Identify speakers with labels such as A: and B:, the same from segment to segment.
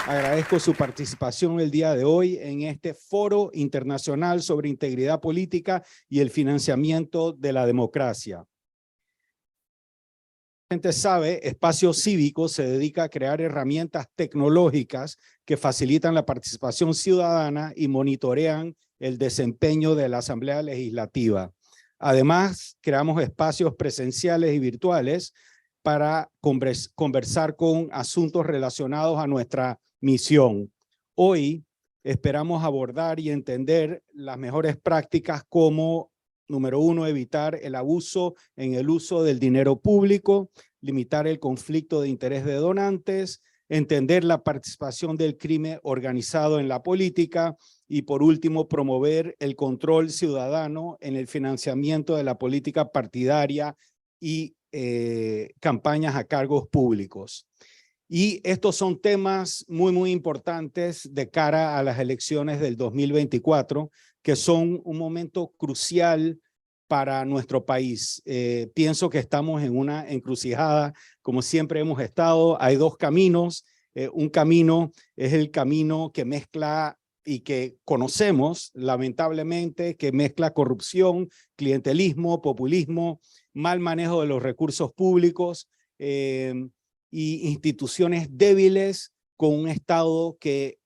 A: Agradezco su participación el día de hoy en este foro internacional sobre integridad política y el financiamiento de la democracia. La gente sabe, Espacio Cívico se dedica a crear herramientas tecnológicas que facilitan la participación ciudadana y monitorean el desempeño de la Asamblea Legislativa. Además, creamos espacios presenciales y virtuales para conversar con asuntos relacionados a nuestra misión. Hoy esperamos abordar y entender las mejores prácticas como, número uno, evitar el abuso en el uso del dinero público, limitar el conflicto de interés de donantes, entender la participación del crimen organizado en la política y, por último, promover el control ciudadano en el financiamiento de la política partidaria y campañas a cargos públicos. Y estos son temas muy importantes de cara a las elecciones del 2024, que son un momento crucial para nuestro país. Pienso que estamos en una encrucijada, como siempre hemos estado. Hay dos caminos. Un camino es el camino que mezcla y que conocemos, lamentablemente, que mezcla corrupción, clientelismo, populismo, mal manejo de los recursos públicos y instituciones débiles con un Estado que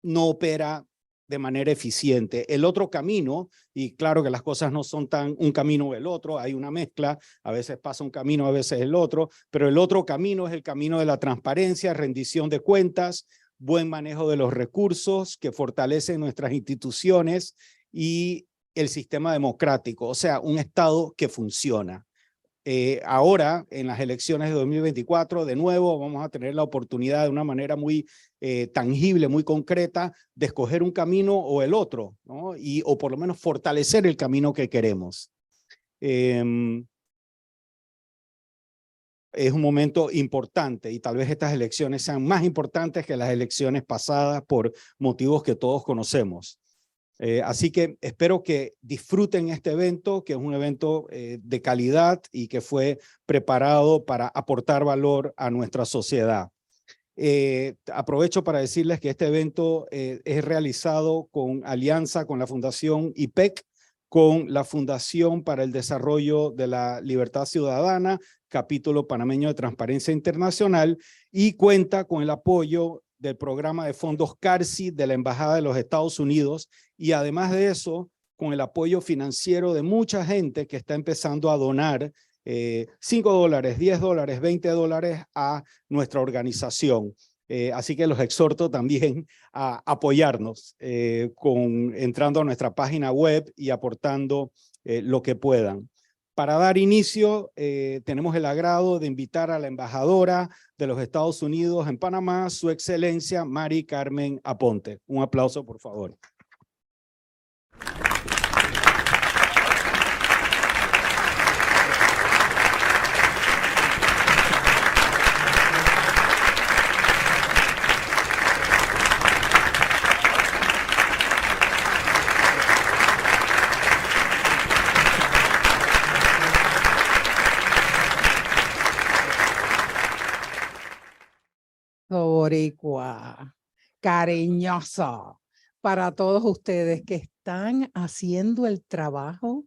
A: no opera de manera eficiente. El otro camino, y claro que las cosas no son tan un camino o el otro, hay una mezcla, a veces pasa un camino, a veces el otro, pero el otro camino es el camino de la transparencia, rendición de cuentas, buen manejo de los recursos que fortalecen nuestras instituciones y el sistema democrático, o sea, un Estado que funciona. Ahora, en las elecciones de 2024, de nuevo, vamos a tener la oportunidad de una manera muy tangible, muy concreta, de escoger un camino o el otro, ¿no? O por lo menos fortalecer el camino que queremos. Es un momento importante y tal vez estas elecciones sean más importantes que las elecciones pasadas por motivos que todos conocemos. Así que espero que disfruten este evento, que es un evento de calidad y que fue preparado para aportar valor a nuestra sociedad. Aprovecho para decirles que este evento es realizado con alianza con la Fundación IPEC, con la Fundación para el Desarrollo de la Libertad Ciudadana, capítulo panameño de Transparencia Internacional, y cuenta con el apoyo del programa de fondos CARSI de la Embajada de los Estados Unidos y además de eso, con el apoyo financiero de mucha gente que está empezando a donar $5, $10, $20 a nuestra organización. Así que los exhorto también a apoyarnos entrando a nuestra página web y aportando lo que puedan. Para dar inicio, tenemos el agrado de invitar a la embajadora de los Estados Unidos en Panamá, su excelencia Mari Carmen Aponte. Un aplauso, por favor.
B: Boricua, cariñoso, para todos ustedes que están haciendo el trabajo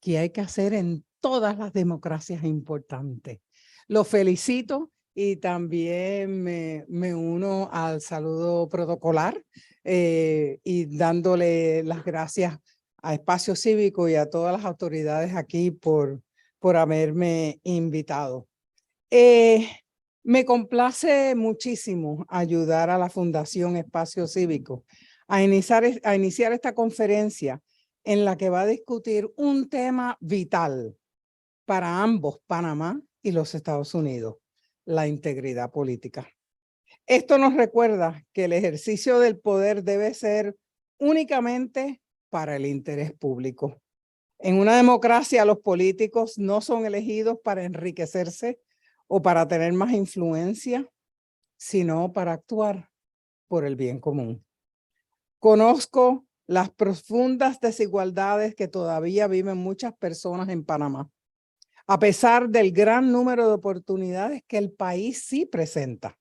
B: que hay que hacer en todas las democracias importantes. Los felicito y también me uno al saludo protocolar y dándole las gracias a Espacio Cívico y a todas las autoridades aquí por haberme invitado. Me complace muchísimo ayudar a la Fundación Espacio Cívico a iniciar esta conferencia en la que va a discutir un tema vital para ambos, Panamá y los Estados Unidos, la integridad política. Esto nos recuerda que el ejercicio del poder debe ser únicamente para el interés público. En una democracia, los políticos no son elegidos para enriquecerse o para tener más influencia, sino para actuar por el bien común. Conozco las profundas desigualdades que todavía viven muchas personas en Panamá, a pesar del gran número de oportunidades que el país sí presenta.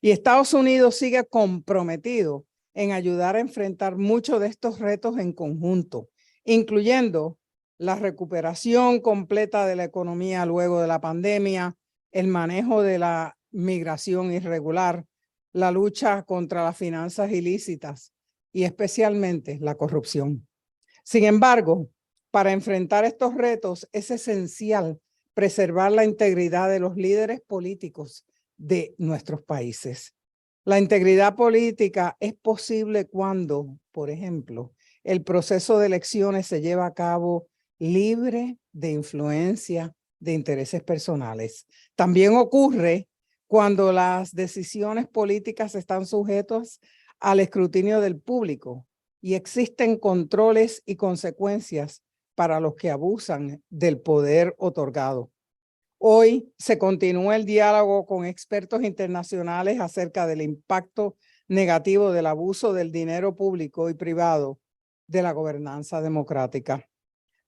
B: Y Estados Unidos sigue comprometido en ayudar a enfrentar muchos de estos retos en conjunto, incluyendo la recuperación completa de la economía luego de la pandemia, el manejo de la migración irregular, la lucha contra las finanzas ilícitas y especialmente la corrupción. Sin embargo, para enfrentar estos retos es esencial preservar la integridad de los líderes políticos de nuestros países. La integridad política es posible cuando, por ejemplo, el proceso de elecciones se lleva a cabo libre de influencia de intereses personales. También ocurre cuando las decisiones políticas están sujetas al escrutinio del público y existen controles y consecuencias para los que abusan del poder otorgado. Hoy se continúa el diálogo con expertos internacionales acerca del impacto negativo del abuso del dinero público y privado de la gobernanza democrática.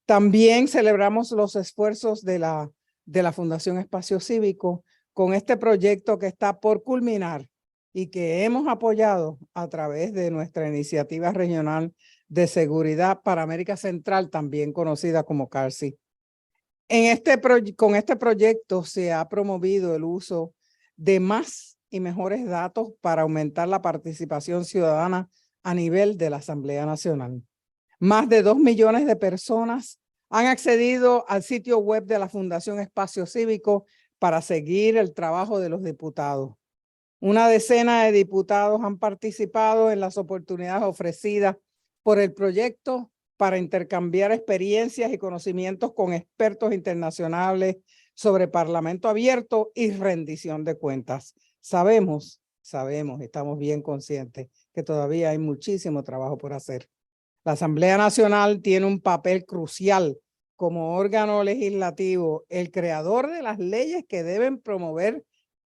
B: También celebramos los esfuerzos de la Fundación Espacio Cívico con este proyecto que está por culminar y que hemos apoyado a través de nuestra iniciativa regional de seguridad para América Central, también conocida como CARSI. Con este proyecto se ha promovido el uso de más y mejores datos para aumentar la participación ciudadana a nivel de la Asamblea Nacional. Más de 2 millones de personas han accedido al sitio web de la Fundación Espacio Cívico para seguir el trabajo de los diputados. Una decena de diputados han participado en las oportunidades ofrecidas por el proyecto para intercambiar experiencias y conocimientos con expertos internacionales sobre parlamento abierto y rendición de cuentas. Sabemos, estamos bien conscientes que todavía hay muchísimo trabajo por hacer. La Asamblea Nacional tiene un papel crucial como órgano legislativo, el creador de las leyes que deben promover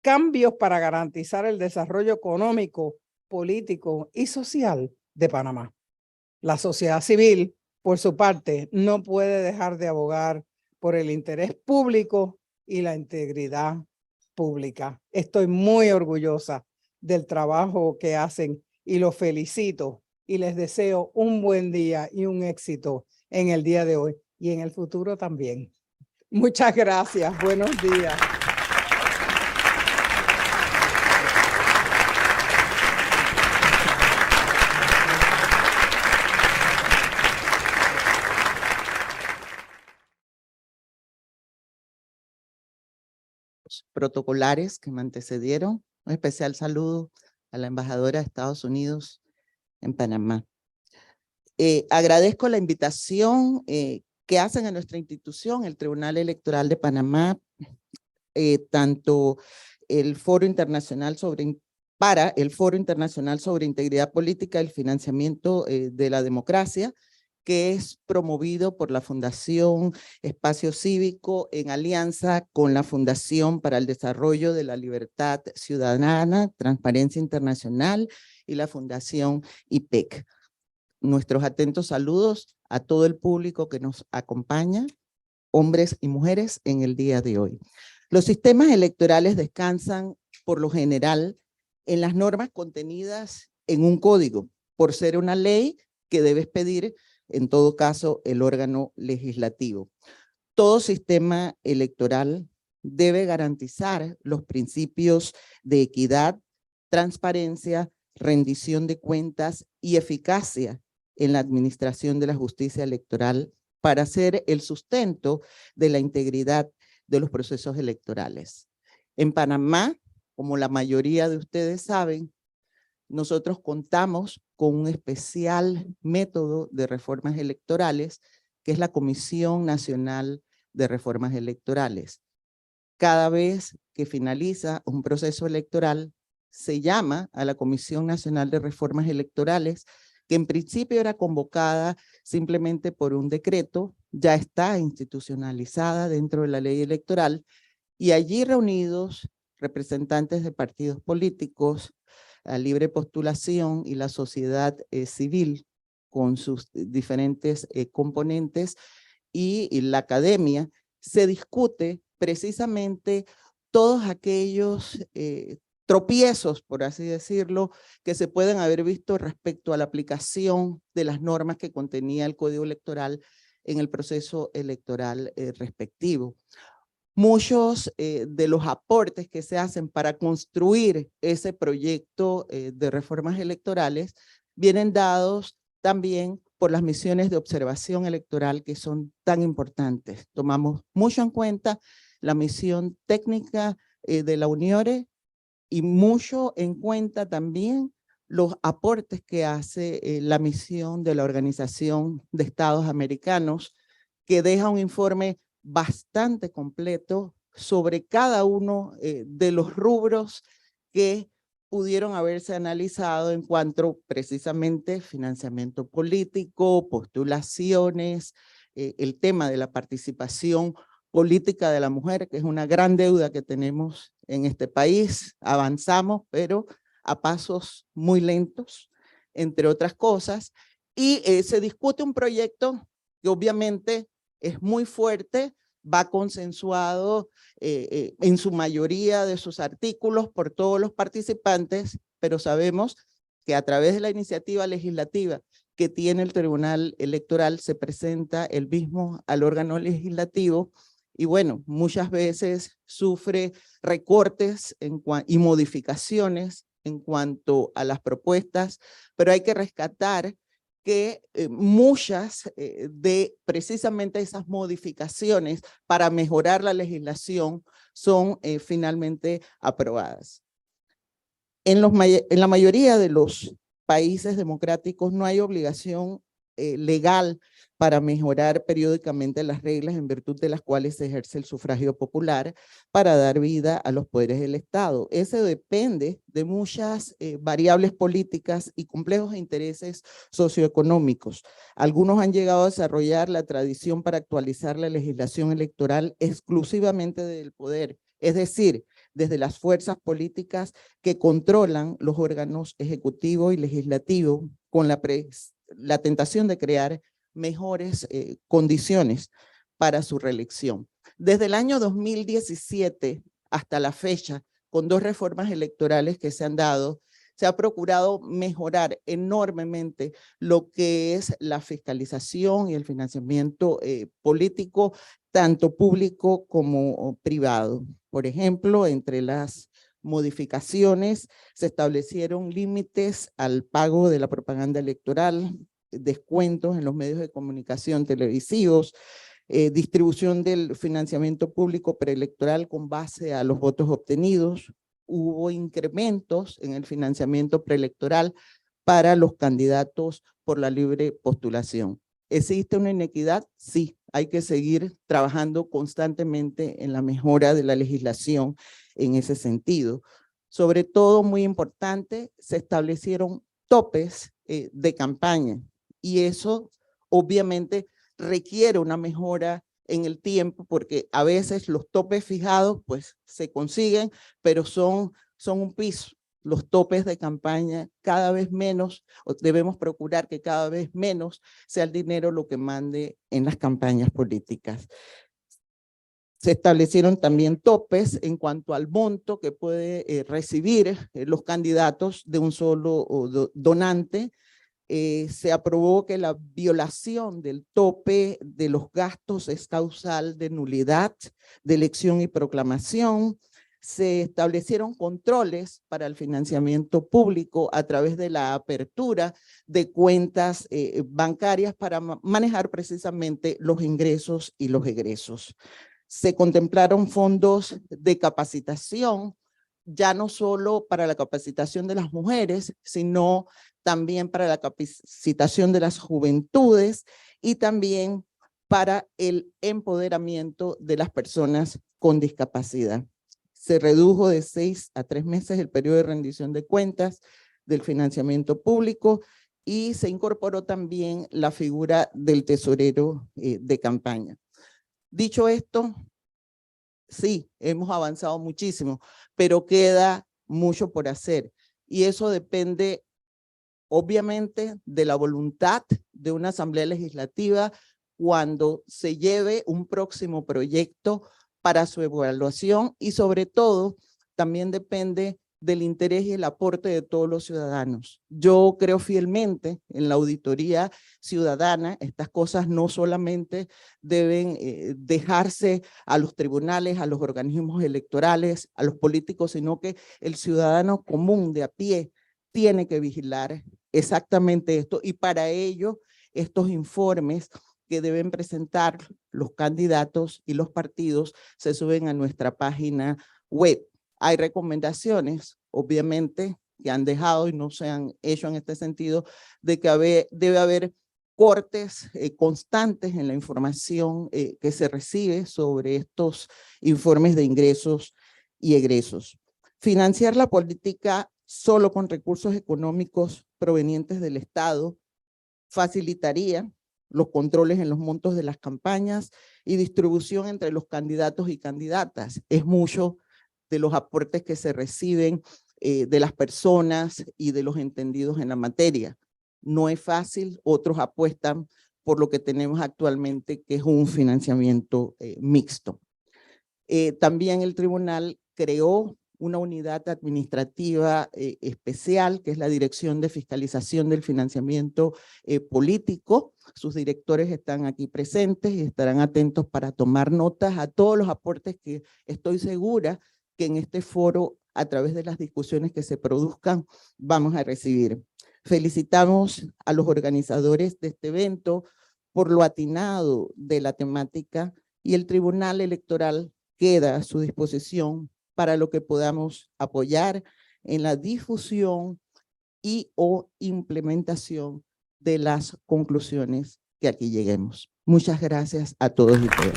B: cambios para garantizar el desarrollo económico, político y social de Panamá. La sociedad civil, por su parte, no puede dejar de abogar por el interés público y la integridad pública. Estoy muy orgullosa del trabajo que hacen y los felicito y les deseo un buen día y un éxito en el día de hoy y en el futuro también. Muchas gracias. Buenos días.
C: Protocolares que me antecedieron. Un especial saludo a la embajadora de Estados Unidos en Panamá. Agradezco la invitación que hacen a nuestra institución, el Tribunal Electoral de Panamá, tanto el Foro Internacional para el Foro Internacional sobre Integridad Política y el Financiamiento de la Democracia, que es promovido por la Fundación Espacio Cívico en alianza con la Fundación para el Desarrollo de la Libertad Ciudadana, Transparencia Internacional y la Fundación IPEC. Nuestros atentos saludos a todo el público que nos acompaña, hombres y mujeres, en el día de hoy. Los sistemas electorales descansan, por lo general, en las normas contenidas en un código, por ser una ley que debe expedir, en todo caso, el órgano legislativo. Todo sistema electoral debe garantizar los principios de equidad, transparencia, rendición de cuentas y eficacia en la administración de la justicia electoral para ser el sustento de la integridad de los procesos electorales. En Panamá, como la mayoría de ustedes saben, nosotros contamos con un especial método de reformas electorales, que es la Comisión Nacional de Reformas Electorales. Cada vez que finaliza un proceso electoral, se llama a la Comisión Nacional de Reformas Electorales, que en principio era convocada simplemente por un decreto, ya está institucionalizada dentro de la ley electoral, y allí reunidos representantes de partidos políticos, a libre postulación y la sociedad civil con sus diferentes componentes y la academia, se discute precisamente todos aquellos tropiezos, por así decirlo, que se pueden haber visto respecto a la aplicación de las normas que contenía el Código Electoral en el proceso electoral respectivo. Muchos de los aportes que se hacen para construir ese proyecto de reformas electorales vienen dados también por las misiones de observación electoral que son tan importantes. Tomamos mucho en cuenta la misión técnica de la UNIORE y mucho en cuenta también los aportes que hace la misión de la Organización de Estados Americanos, que deja un informe bastante completo sobre cada uno de los rubros que pudieron haberse analizado en cuanto precisamente financiamiento político, postulaciones, el tema de la participación política de la mujer, que es una gran deuda que tenemos en este país. Avanzamos, pero a pasos muy lentos, entre otras cosas, y se discute un proyecto que obviamente es muy fuerte, va consensuado en su mayoría de sus artículos por todos los participantes, pero sabemos que a través de la iniciativa legislativa que tiene el Tribunal Electoral se presenta el mismo al órgano legislativo y bueno, muchas veces sufre recortes y modificaciones en cuanto a las propuestas, pero hay que rescatar que muchas de precisamente esas modificaciones para mejorar la legislación son finalmente aprobadas. En la mayoría de los países democráticos no hay obligación legal para mejorar periódicamente las reglas en virtud de las cuales se ejerce el sufragio popular para dar vida a los poderes del Estado. Eso depende de muchas variables políticas y complejos intereses socioeconómicos. Algunos han llegado a desarrollar la tradición para actualizar la legislación electoral exclusivamente del poder, es decir, desde las fuerzas políticas que controlan los órganos ejecutivo y legislativo con la tentación de crear mejores condiciones para su reelección. Desde el año 2017 hasta la fecha, con 2 reformas electorales que se han dado, se ha procurado mejorar enormemente lo que es la fiscalización y el financiamiento político, tanto público como privado. Por ejemplo, entre las modificaciones se establecieron límites al pago de la propaganda electoral, descuentos en los medios de comunicación televisivos, distribución del financiamiento público preelectoral con base a los votos obtenidos. Hubo incrementos en el financiamiento preelectoral para los candidatos por la libre postulación. ¿Existe una inequidad? Sí, hay que seguir trabajando constantemente en la mejora de la legislación en ese sentido. Sobre todo, muy importante, se establecieron topes de campaña y eso obviamente requiere una mejora en el tiempo porque a veces los topes fijados pues se consiguen, pero son un piso. Los topes de campaña cada vez menos, o debemos procurar que cada vez menos sea el dinero lo que mande en las campañas políticas. Se establecieron también topes en cuanto al monto que puede recibir los candidatos de un solo donante. Se aprobó que la violación del tope de los gastos es causal de nulidad de elección y proclamación. Se establecieron controles para el financiamiento público a través de la apertura de cuentas bancarias para manejar precisamente los ingresos y los egresos. Se contemplaron fondos de capacitación, ya no solo para la capacitación de las mujeres, sino también para la capacitación de las juventudes y también para el empoderamiento de las personas con discapacidad. Se redujo de 6 a 3 meses el periodo de rendición de cuentas del financiamiento público y se incorporó también la figura del tesorero de campaña. Dicho esto, sí, hemos avanzado muchísimo, pero queda mucho por hacer y eso depende obviamente de la voluntad de una asamblea legislativa cuando se lleve un próximo proyecto para su evaluación y sobre todo también depende del interés y el aporte de todos los ciudadanos. Yo creo fielmente en la auditoría ciudadana. Estas cosas no solamente deben dejarse a los tribunales, a los organismos electorales, a los políticos, sino que el ciudadano común de a pie tiene que vigilar exactamente esto, y para ello estos informes que deben presentar los candidatos y los partidos se suben a nuestra página web. Hay recomendaciones, obviamente, que han dejado y no se han hecho en este sentido, de que debe haber cortes constantes en la información que se recibe sobre estos informes de ingresos y egresos. Financiar la política solo con recursos económicos provenientes del Estado facilitaría los controles en los montos de las campañas y distribución entre los candidatos y candidatas. Es mucho de los aportes que se reciben de las personas y de los entendidos en la materia. No es fácil, otros apuestan por lo que tenemos actualmente, que es un financiamiento mixto. También el tribunal creó una unidad administrativa especial, que es la Dirección de Fiscalización del Financiamiento Político. Sus directores están aquí presentes y estarán atentos para tomar notas a todos los aportes que estoy segura que en este foro, a través de las discusiones que se produzcan, vamos a recibir. Felicitamos a los organizadores de este evento por lo atinado de la temática, y el Tribunal Electoral queda a su disposición para lo que podamos apoyar en la difusión y o implementación de las conclusiones que aquí lleguemos. Muchas gracias a todos y todas.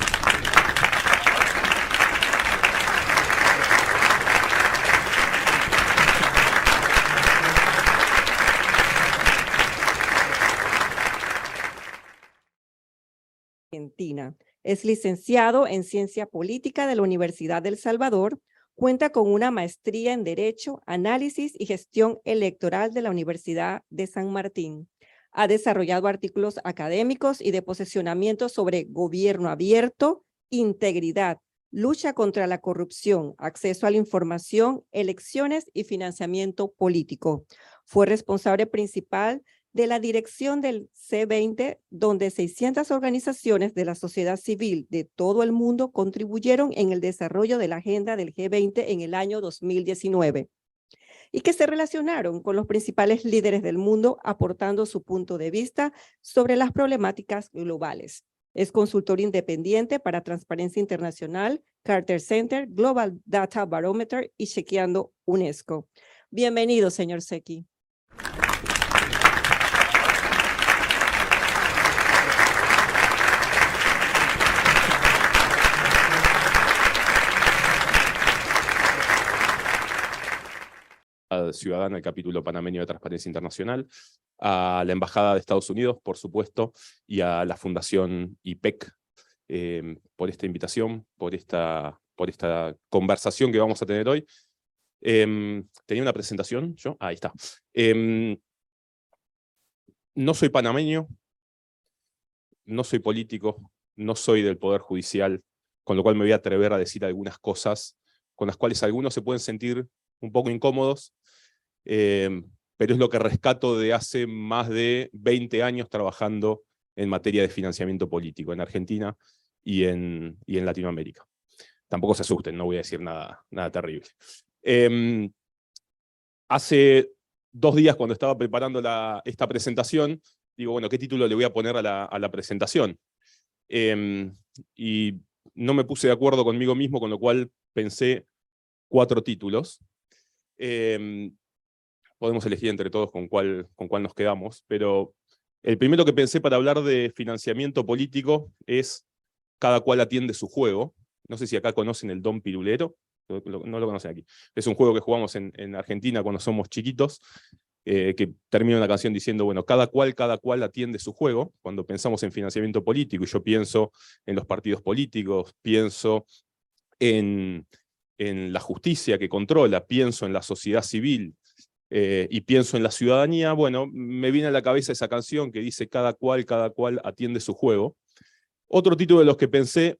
D: Argentina. Es licenciado en Ciencia Política de la Universidad del Salvador. Cuenta con una maestría en Derecho, Análisis y Gestión Electoral de la Universidad de San Martín. Ha desarrollado artículos académicos y de posicionamiento sobre gobierno abierto, integridad, lucha contra la corrupción, acceso a la información, elecciones y financiamiento político. Fue responsable principal de la dirección del C20, donde 600 organizaciones de la sociedad civil de todo el mundo contribuyeron en el desarrollo de la agenda del G20 en el año 2019, y que se relacionaron con los principales líderes del mundo, aportando su punto de vista sobre las problemáticas globales. Es consultor independiente para Transparencia Internacional, Carter Center, Global Data Barometer y Chequeando UNESCO. Bienvenido, señor Secchi.
E: Ciudadana del capítulo panameño de Transparencia Internacional, a la Embajada de Estados Unidos, por supuesto, y a la Fundación IPEC por esta invitación, por esta conversación que vamos a tener hoy. Tenía una presentación, yo, ahí está. No soy panameño, no soy político, no soy del Poder Judicial, con lo cual me voy a atrever a decir algunas cosas con las cuales algunos se pueden sentir un poco incómodos, pero es lo que rescato de hace más de 20 años trabajando en materia de financiamiento político en Argentina y en Latinoamérica. Tampoco se asusten, no voy a decir nada terrible. Hace 2 días, cuando estaba preparando esta presentación, digo, bueno, ¿qué título le voy a poner a la presentación? Y no me puse de acuerdo conmigo mismo, con lo cual pensé 4 títulos. Podemos elegir entre todos con cuál nos quedamos, pero el primero que pensé para hablar de financiamiento político es Cada cual atiende su juego. No sé si acá conocen el Don Pirulero, no lo conocen aquí. Es un juego que jugamos en Argentina cuando somos chiquitos, que termina una canción diciendo, bueno, cada cual atiende su juego. Cuando pensamos en financiamiento político, y yo pienso en los partidos políticos, pienso en la justicia que controla, pienso en la sociedad civil y pienso en la ciudadanía, bueno, me viene a la cabeza esa canción que dice cada cual atiende su juego. Otro título de los que pensé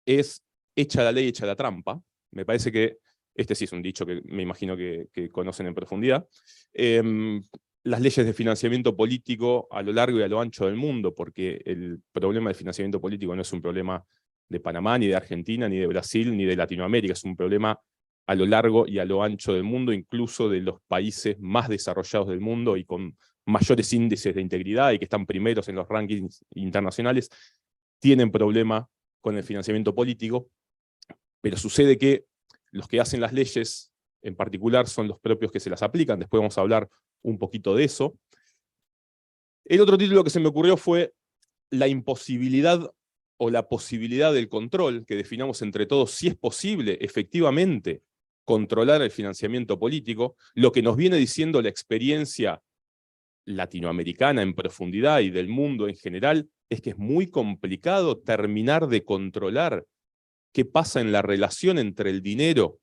E: es Echa la ley, echa la trampa. Me parece que Este sí es un dicho que me imagino que conocen en profundidad. Las leyes de financiamiento político a lo largo y a lo ancho del mundo, porque el problema del financiamiento político no es un problema de Panamá, ni de Argentina, ni de Brasil, ni de Latinoamérica, es un problema a lo largo y a lo ancho del mundo, incluso de los países más desarrollados del mundo y con mayores índices de integridad y que están primeros en los rankings internacionales, tienen problema con el financiamiento político, pero sucede que los que hacen las leyes en particular son los propios que se las aplican. Después vamos a hablar un poquito de eso. El otro título que se me ocurrió fue la imposibilidad o la posibilidad del control, que definamos entre todos si es posible efectivamente controlar el financiamiento político. Lo que nos viene diciendo la experiencia latinoamericana en profundidad y del mundo en general es que es muy complicado terminar de controlar qué pasa en la relación entre el dinero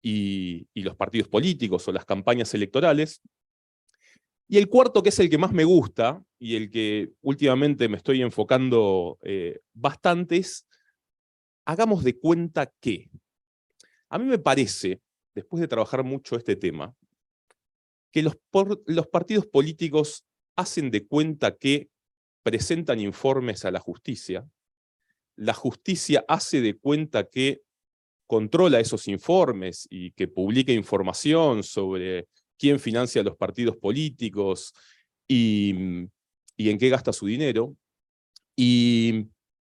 E: y los partidos políticos o las campañas electorales. Y el cuarto, que es el que más me gusta, y el que últimamente me estoy enfocando bastante, es hagamos de cuenta que. A mí me parece, después de trabajar mucho este tema, que los partidos políticos hacen de cuenta que presentan informes a la justicia hace de cuenta que controla esos informes y que publica información sobre quién financia a los partidos políticos y en qué gasta su dinero. Y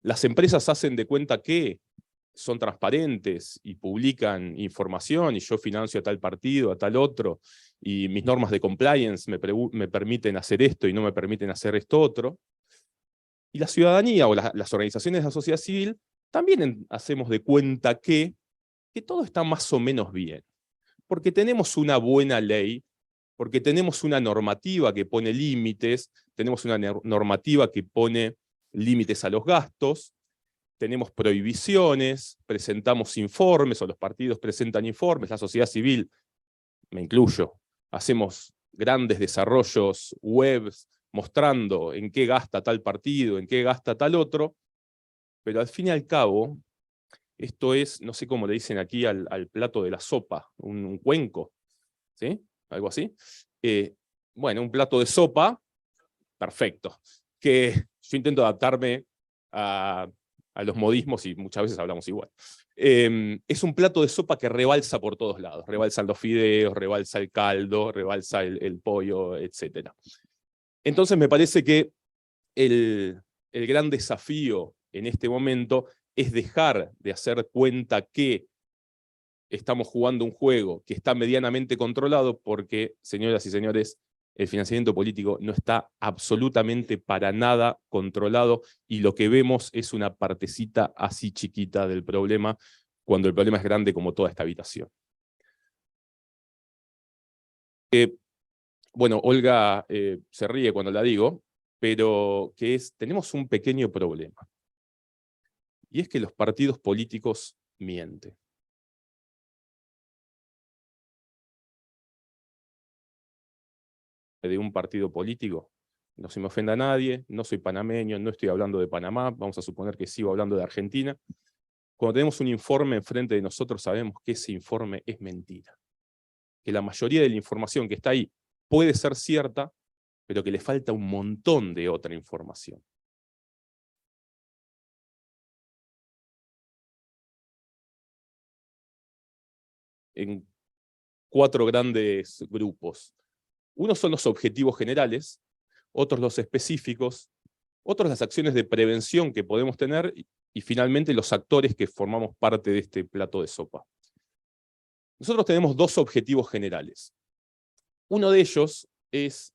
E: las empresas hacen de cuenta que son transparentes y publican información, y yo financio a tal partido, a tal otro, y mis normas de compliance me permiten hacer esto y no me permiten hacer esto otro. Y la ciudadanía o las organizaciones de la sociedad civil también hacemos de cuenta que todo está más o menos bien, porque tenemos una buena ley, porque tenemos una normativa que pone límites, tenemos una normativa que pone límites a los gastos, tenemos prohibiciones, presentamos informes, o los partidos presentan informes, la sociedad civil, me incluyo, hacemos grandes desarrollos webs mostrando en qué gasta tal partido, en qué gasta tal otro, pero al fin y al cabo, esto es, no sé cómo le dicen aquí al plato de la sopa, un cuenco, ¿sí? Algo así. Bueno, un plato de sopa, perfecto, que yo intento adaptarme a los modismos y muchas veces hablamos igual. Es un plato de sopa que rebalsa por todos lados, rebalsan los fideos, rebalsa el caldo, rebalsa el pollo, etc. Entonces me parece que el gran desafío en este momento es dejar de hacer cuenta que estamos jugando un juego que está medianamente controlado, porque, señoras y señores, el financiamiento político no está absolutamente para nada controlado, y lo que vemos es una partecita así chiquita del problema, cuando el problema es grande como toda esta habitación. Bueno, Olga se ríe cuando la digo, pero tenemos un pequeño problema. Y es que los partidos políticos mienten. De un partido político, no se me ofenda a nadie, no soy panameño, no estoy hablando de Panamá, vamos a suponer que sigo hablando de Argentina. Cuando tenemos un informe enfrente de nosotros, sabemos que ese informe es mentira. Que la mayoría de la información que está ahí puede ser cierta, pero que le falta un montón de otra información. En 4 grandes grupos. Unos son los objetivos generales, otros los específicos, otros las acciones de prevención que podemos tener, y finalmente los actores que formamos parte de este plato de sopa. Nosotros tenemos 2 objetivos generales. Uno de ellos es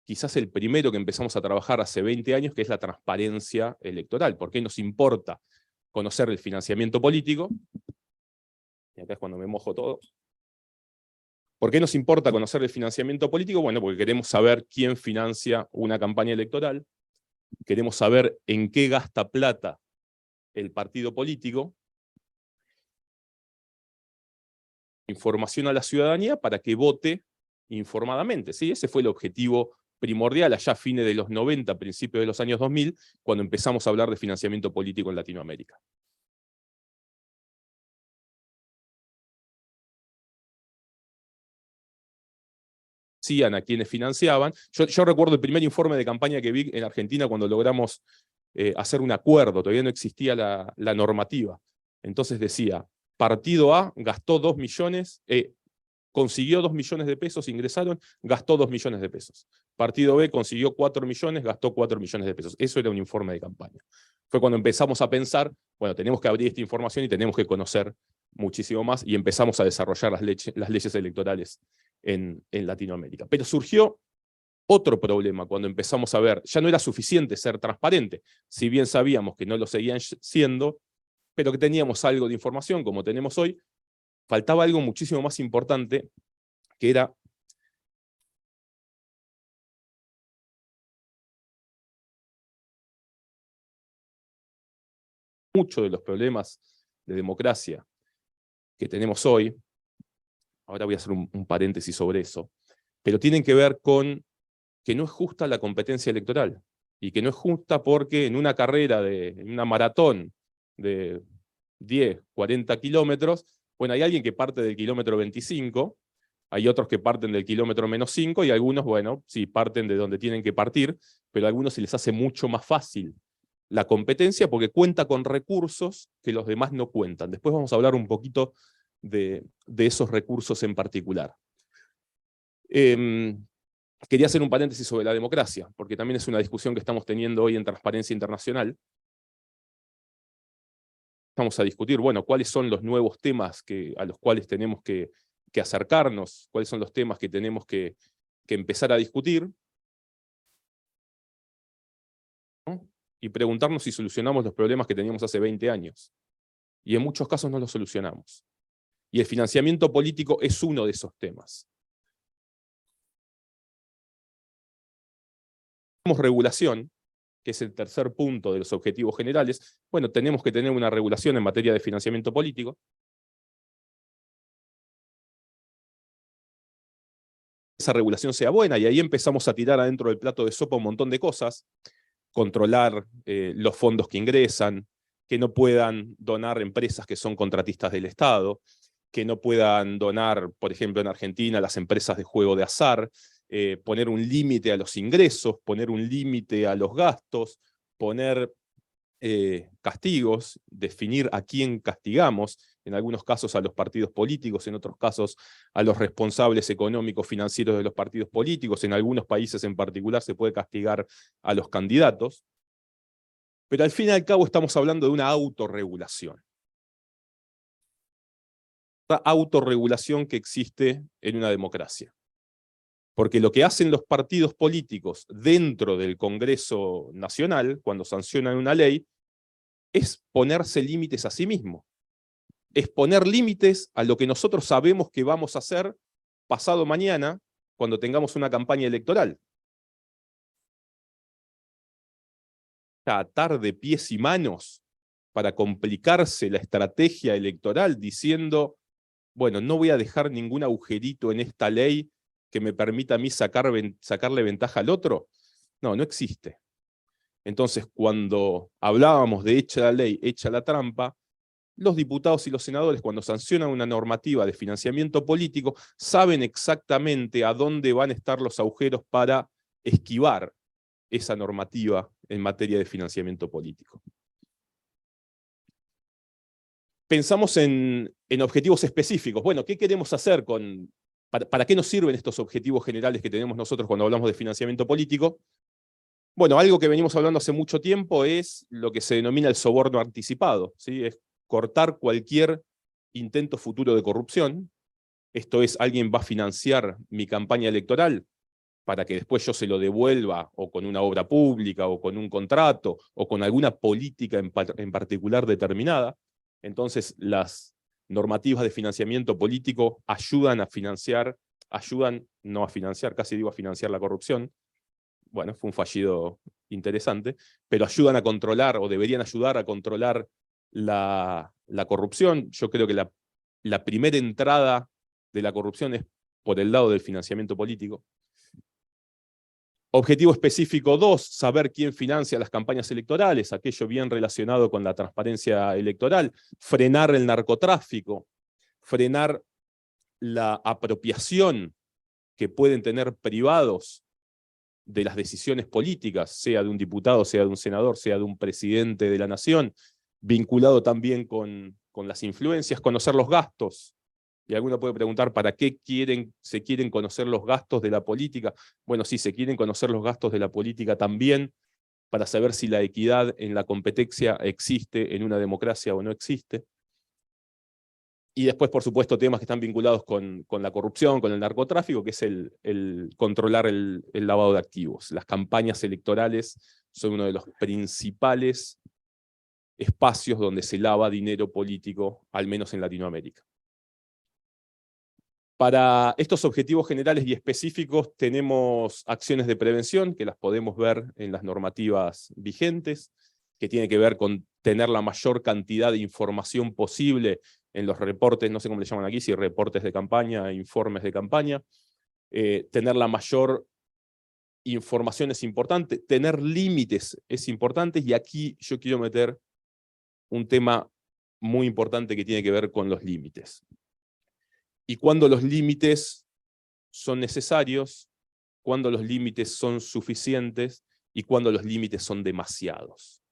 E: quizás el primero que empezamos a trabajar hace 20 años, que es la transparencia electoral. ¿Por qué nos importa conocer el financiamiento político? Y acá es cuando me mojo todo. ¿Por qué nos importa conocer el financiamiento político? Bueno, porque queremos saber quién financia una campaña electoral, queremos saber en qué gasta plata el partido político, información a la ciudadanía para que vote informadamente, ¿sí? Ese fue el objetivo primordial allá a fines de los 90, principios de los años 2000, cuando empezamos a hablar de financiamiento político en Latinoamérica. a quienes financiaban. Yo recuerdo el primer informe de campaña que vi en Argentina cuando logramos hacer un acuerdo, todavía no existía la normativa. Entonces decía, partido A gastó 2 millones, consiguió 2 millones de pesos, ingresaron, gastó 2 millones de pesos. Partido B consiguió 4 millones, gastó 4 millones de pesos. Eso era un informe de campaña. Fue cuando empezamos a pensar, bueno, tenemos que abrir esta información y tenemos que conocer muchísimo más, y empezamos a desarrollar las leyes electorales en Latinoamérica. Pero surgió otro problema cuando empezamos a ver, ya no era suficiente ser transparente, si bien sabíamos que no lo seguían siendo, pero que teníamos algo de información como tenemos hoy, faltaba algo muchísimo más importante, que era muchos de los problemas de democracia que tenemos hoy. Ahora voy a hacer un paréntesis sobre eso, pero tienen que ver con que no es justa la competencia electoral, y que no es justa porque en una carrera, en una maratón de 10, 40 kilómetros, bueno, hay alguien que parte del kilómetro 25, hay otros que parten del kilómetro -5, y algunos, bueno, sí, parten de donde tienen que partir, pero a algunos se les hace mucho más fácil la competencia porque cuenta con recursos que los demás no cuentan. Después vamos a hablar un poquito de esos recursos en particular. Quería hacer un paréntesis sobre la democracia, porque también es una discusión que estamos teniendo hoy en Transparencia Internacional. Vamos a discutir, bueno, cuáles son los nuevos temas a los cuales tenemos que acercarnos, cuáles son los temas que tenemos que empezar a discutir, ¿no? Y preguntarnos si solucionamos los problemas que teníamos hace 20 años. Y en muchos casos no los solucionamos. Y el financiamiento político es uno de esos temas. Tenemos regulación, que es el tercer punto de los objetivos generales. Bueno, tenemos que tener una regulación en materia de financiamiento político. Esa regulación sea buena, y ahí empezamos a tirar adentro del plato de sopa un montón de cosas. Controlar los fondos que ingresan, que no puedan donar empresas que son contratistas del Estado, que no puedan donar, por ejemplo, en Argentina, las empresas de juego de azar, poner un límite a los ingresos, poner un límite a los gastos, poner castigos, definir a quién castigamos, en algunos casos a los partidos políticos, en otros casos a los responsables económicos financieros de los partidos políticos, en algunos países en particular se puede castigar a los candidatos, pero al fin y al cabo estamos hablando de una autorregulación. La autorregulación que existe en una democracia. Porque lo que hacen los partidos políticos dentro del Congreso Nacional, cuando sancionan una ley, es ponerse límites a sí mismo. Es poner límites a lo que nosotros sabemos que vamos a hacer pasado mañana, cuando tengamos una campaña electoral. Atar de pies y manos para complicarse la estrategia electoral diciendo, bueno, no voy a dejar ningún agujerito en esta ley que me permita a mí sacarle ventaja al otro. No, no existe. Entonces, cuando hablábamos de hecha la ley, hecha la trampa, los diputados y los senadores, cuando sancionan una normativa de financiamiento político, saben exactamente a dónde van a estar los agujeros para esquivar esa normativa en materia de financiamiento político. Pensamos en objetivos específicos. Bueno, ¿qué queremos hacer para qué nos sirven estos objetivos generales que tenemos nosotros cuando hablamos de financiamiento político? Bueno, algo que venimos hablando hace mucho tiempo es lo que se denomina el soborno anticipado, ¿sí? Es cortar cualquier intento futuro de corrupción. Esto es, alguien va a financiar mi campaña electoral para que después yo se lo devuelva, o con una obra pública, o con un contrato, o con alguna política en particular determinada. Entonces, las normativas de financiamiento político ayudan a financiar, no a financiar, casi digo a financiar la corrupción. Bueno, fue un fallido interesante, pero ayudan a controlar, o deberían ayudar a controlar la corrupción. Yo creo que la primera entrada de la corrupción es por el lado del financiamiento político. Objetivo específico 2, saber quién financia las campañas electorales, aquello bien relacionado con la transparencia electoral, frenar el narcotráfico, frenar la apropiación que pueden tener privados de las decisiones políticas, sea de un diputado, sea de un senador, sea de un presidente de la nación, vinculado también con las influencias, conocer los gastos. Y alguno puede preguntar, ¿para qué se quieren conocer los gastos de la política? Bueno, sí, se quieren conocer los gastos de la política también para saber si la equidad en la competencia existe en una democracia o no existe. Y después, por supuesto, temas que están vinculados con la corrupción, con el narcotráfico, que es el controlar el lavado de activos. Las campañas electorales son uno de los principales espacios donde se lava dinero político, al menos en Latinoamérica. Para estos objetivos generales y específicos tenemos acciones de prevención, que las podemos ver en las normativas vigentes, que tiene que ver con tener la mayor cantidad de información posible en los reportes, no sé cómo le llaman aquí, si reportes de campaña, informes de campaña. Tener la mayor información es importante, tener límites es importante, y aquí yo quiero meter un tema muy importante que tiene que ver con los límites. Y cuando los límites son necesarios, cuando los límites son suficientes y cuando los límites son demasiados.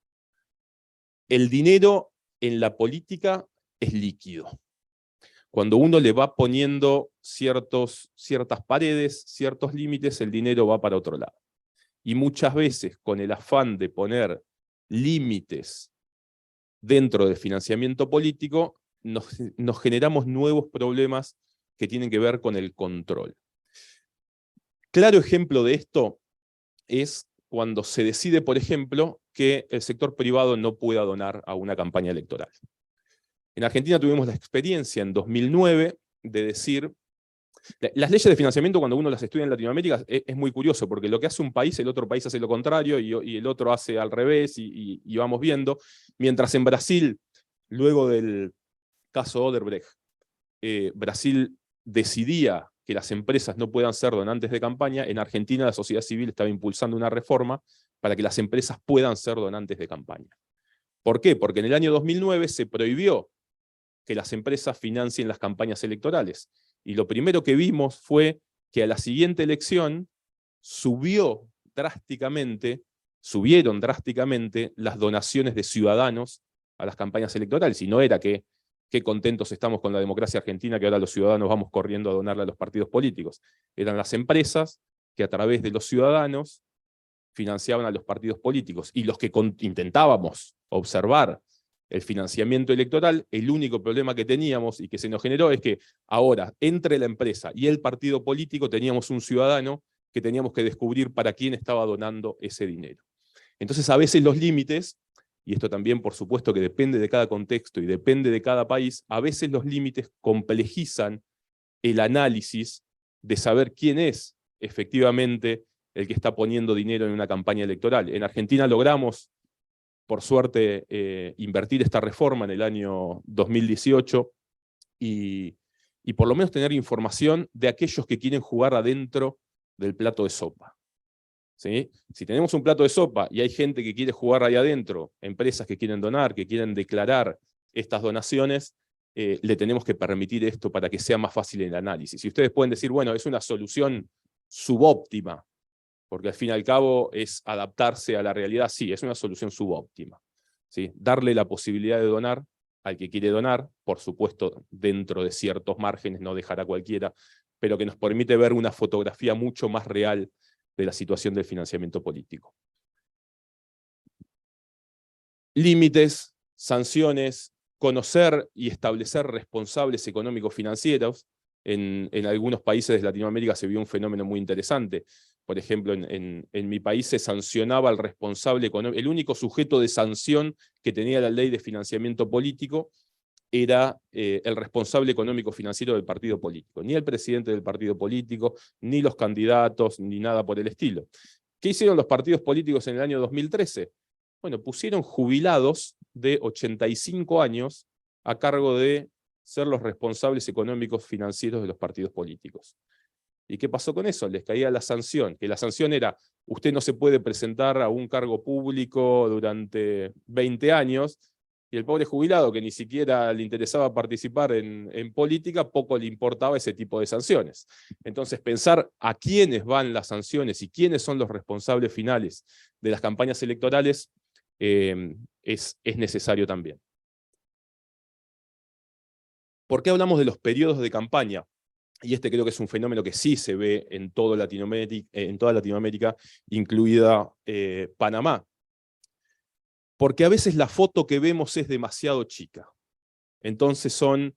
E: El dinero en la política es líquido. Cuando uno le va poniendo ciertas paredes, ciertos límites, el dinero va para otro lado. Y muchas veces, con el afán de poner límites dentro del financiamiento político, nos generamos nuevos problemas que tienen que ver con el control. Claro ejemplo de esto es cuando se decide, por ejemplo, que el sector privado no pueda donar a una campaña electoral. En Argentina tuvimos la experiencia en 2009 de decir, las leyes de financiamiento cuando uno las estudia en Latinoamérica es muy curioso, porque lo que hace un país, el otro país hace lo contrario y el otro hace al revés y vamos viendo. Mientras en Brasil, luego del caso Odebrecht, Brasil decidía que las empresas no puedan ser donantes de campaña, en Argentina la sociedad civil estaba impulsando una reforma para que las empresas puedan ser donantes de campaña. ¿Por qué? Porque en el año 2009 se prohibió que las empresas financien las campañas electorales. Y lo primero que vimos fue que a la siguiente elección subieron drásticamente las donaciones de ciudadanos a las campañas electorales. Y no era que qué contentos estamos con la democracia argentina, que ahora los ciudadanos vamos corriendo a donarle a los partidos políticos. Eran las empresas que a través de los ciudadanos financiaban a los partidos políticos. Y los que intentábamos observar el financiamiento electoral, el único problema que teníamos y que se nos generó es que ahora, entre la empresa y el partido político, teníamos un ciudadano que teníamos que descubrir para quién estaba donando ese dinero. Entonces, a veces los límites, y esto también por supuesto que depende de cada contexto y depende de cada país, a veces los límites complejizan el análisis de saber quién es efectivamente el que está poniendo dinero en una campaña electoral. En Argentina logramos, por suerte, invertir esta reforma en el año 2018 y por lo menos tener información de aquellos que quieren jugar adentro del plato de sopa. ¿Sí? Si tenemos un plato de sopa y hay gente que quiere jugar ahí adentro, empresas que quieren donar, que quieren declarar estas donaciones, le tenemos que permitir esto para que sea más fácil el análisis. Y ustedes pueden decir, bueno, es una solución subóptima, porque al fin y al cabo es adaptarse a la realidad. Sí, es una solución subóptima. ¿Sí? Darle la posibilidad de donar al que quiere donar, por supuesto dentro de ciertos márgenes, no dejar a cualquiera, pero que nos permite ver una fotografía mucho más real de la situación del financiamiento político. Límites, sanciones, conocer y establecer responsables económicos financieros. En algunos países de Latinoamérica se vio un fenómeno muy interesante. Por ejemplo, en mi país se sancionaba al responsable económico. El único sujeto de sanción que tenía la ley de financiamiento político era el responsable económico financiero del partido político. Ni el presidente del partido político, ni los candidatos, ni nada por el estilo. ¿Qué hicieron los partidos políticos en el año 2013? Bueno, pusieron jubilados de 85 años a cargo de ser los responsables económicos financieros de los partidos políticos. ¿Y qué pasó con eso? Les caía la sanción, que la sanción era, usted no se puede presentar a un cargo público durante 20 años, Y el pobre jubilado, que ni siquiera le interesaba participar en política, poco le importaba ese tipo de sanciones. Entonces, pensar a quiénes van las sanciones y quiénes son los responsables finales de las campañas electorales es necesario también. ¿Por qué hablamos de los periodos de campaña? Y este creo que es un fenómeno que sí se ve en toda Latinoamérica, incluida Panamá. Porque a veces la foto que vemos es demasiado chica. Entonces son,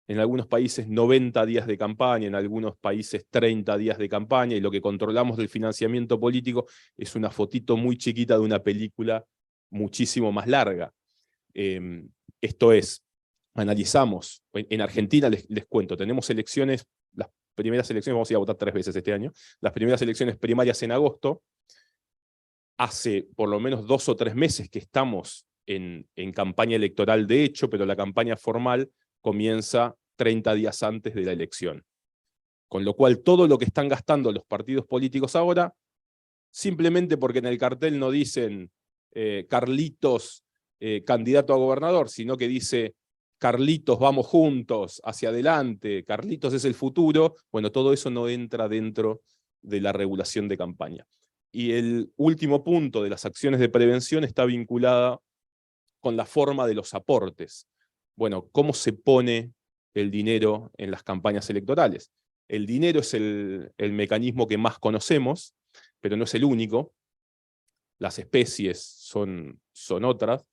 E: en algunos países, 90 días de campaña, en algunos países 30 días de campaña, y lo que controlamos del financiamiento político es una fotito muy chiquita de una película muchísimo más larga. Esto es, analizamos, en Argentina les cuento, tenemos elecciones, las primeras elecciones, vamos a ir a votar 3 veces este año, las primeras elecciones primarias en agosto. Hace por lo menos 2 o 3 meses que estamos en campaña electoral de hecho, pero la campaña formal comienza 30 días antes de la elección. Con lo cual todo lo que están gastando los partidos políticos ahora, simplemente porque en el cartel no dicen Carlitos candidato a gobernador, sino que dice Carlitos vamos juntos, hacia adelante, Carlitos es el futuro, bueno, todo eso no entra dentro de la regulación de campaña. Y el último punto de las acciones de prevención está vinculada con la forma de los aportes. Bueno, ¿cómo se pone el dinero en las campañas electorales? El dinero es el mecanismo que más conocemos, pero no es el único. Las especies son otras.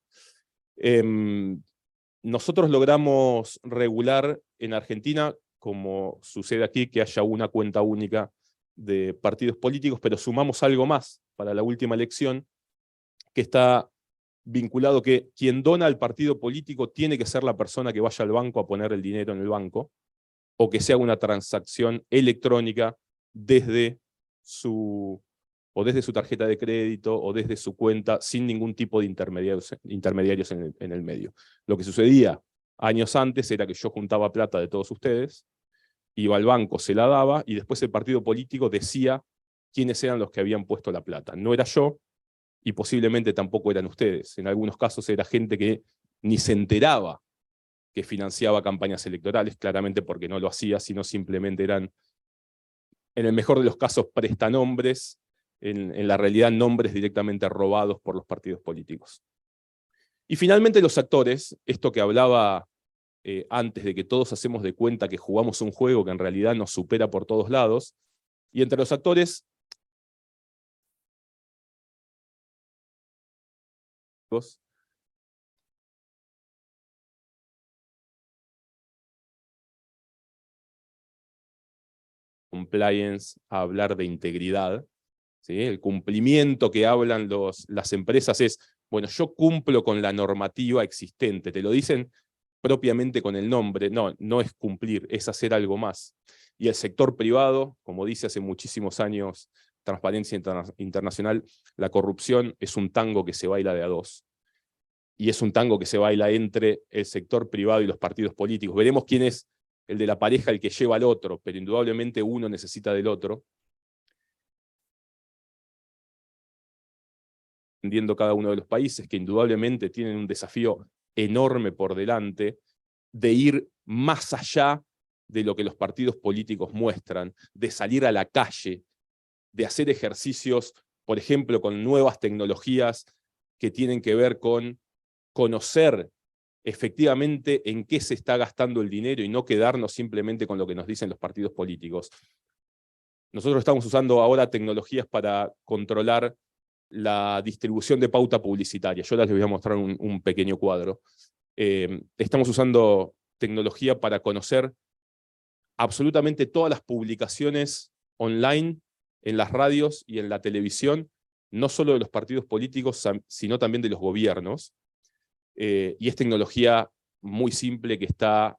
E: Nosotros logramos regular en Argentina, como sucede aquí, que haya una cuenta única de partidos políticos, pero sumamos algo más para la última elección, que está vinculado que quien dona al partido político tiene que ser la persona que vaya al banco a poner el dinero en el banco, o que sea una transacción electrónica desde su tarjeta de crédito o desde su cuenta, sin ningún tipo de intermediarios en el medio. Lo que sucedía años antes era que yo juntaba plata de todos ustedes, iba al banco, se la daba, y después el partido político decía quiénes eran los que habían puesto la plata. No era yo, y posiblemente tampoco eran ustedes. En algunos casos era gente que ni se enteraba que financiaba campañas electorales, claramente porque no lo hacía, sino simplemente eran, en el mejor de los casos, prestanombres, en la realidad nombres directamente robados por los partidos políticos. Y finalmente los actores, esto que hablaba antes de que todos hacemos de cuenta que jugamos un juego que en realidad nos supera por todos lados, y entre los actores compliance, a hablar de integridad, ¿sí? El cumplimiento que hablan las empresas es, bueno, yo cumplo con la normativa existente, te lo dicen propiamente con el nombre, no es cumplir, es hacer algo más. Y el sector privado, como dice hace muchísimos años Transparencia Internacional, la corrupción es un tango que se baila de a dos. Y es un tango que se baila entre el sector privado y los partidos políticos. Veremos quién es el de la pareja el que lleva al otro, pero indudablemente uno necesita del otro. Entendiendo cada uno de los países, que indudablemente tienen un desafío enorme por delante, de ir más allá de lo que los partidos políticos muestran, de salir a la calle, de hacer ejercicios, por ejemplo, con nuevas tecnologías que tienen que ver con conocer efectivamente en qué se está gastando el dinero y no quedarnos simplemente con lo que nos dicen los partidos políticos. Nosotros estamos usando ahora tecnologías para controlar la distribución de pauta publicitaria. Yo les voy a mostrar un pequeño cuadro. Estamos usando tecnología para conocer absolutamente todas las publicaciones online, en las radios y en la televisión, no solo de los partidos políticos, sino también de los gobiernos. Y es tecnología muy simple que está